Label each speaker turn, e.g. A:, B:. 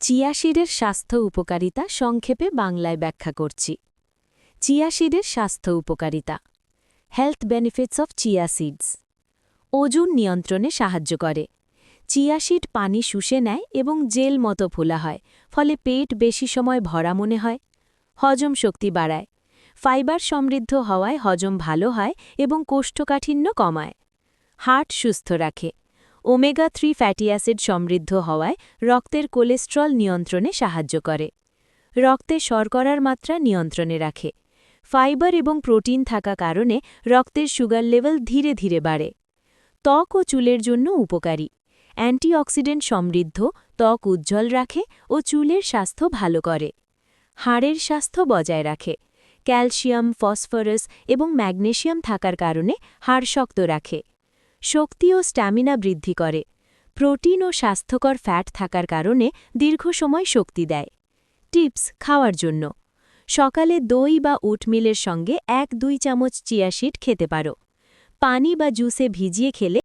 A: Chia সিডের স্বাস্থ্য উপকারিতা সংক্ষেপে বাংলায় ব্যাখ্যা করছি। চিয়া সিডের স্বাস্থ্য উপকারিতা। Health benefits of chia seeds. ওজন নিয়ন্ত্রণে সাহায্য করে। চিয়া সিড পানি শুষে নেয় এবং জেল মতো ফোলা হয়, ফলে পেট বেশি সময় ভরা মনে হয়। হজম শক্তি বাড়ায়। ফাইবার সমৃদ্ধ হওয়ায় হজম ভালো হয় এবং কোষ্ঠকাঠিন্য কমায়। হার্ট সুস্থ রাখে। ওমেগা-3 ফ্যাটি অ্যাসিড সমৃদ্ধ হওয়ায় রক্তের কোলেস্ট্রল নিয়ন্ত্রণে সাহায্য করে। রক্তে শর্করার মাত্রা নিয়ন্ত্রণে রাখে। ফাইবার এবং প্রোটিন থাকা কারণে রক্তের সুগার লেভেল ধীরে ধীরে বাড়ে। ত্বক ও চুলের জন্য উপকারী। অ্যান্টিঅক্সিডেন্ট সমৃদ্ধ, ত্বক উজ্জ্বল রাখে ও চুলের স্বাস্থ্য ভালো করে। হাড়ের স্বাস্থ্য বজায় রাখে। ক্যালসিয়াম, ফসফরাস এবং ম্যাগনেসিয়াম থাকার কারণে হাড় শক্ত রাখে। শক্তি ও স্ট্যামিনা বৃদ্ধি করে। প্রোটিন ও স্বাস্থ্যকর ফ্যাট থাকার কারণে দীর্ঘ সময় শক্তি দেয়। টিপস খাওয়ার জন্য: সকালে দই বা ওটমিলের সঙ্গে 1-2 চামচ চিয়া সিড খেতে পারো। পানি বা জুসে ভিজিয়ে খেলে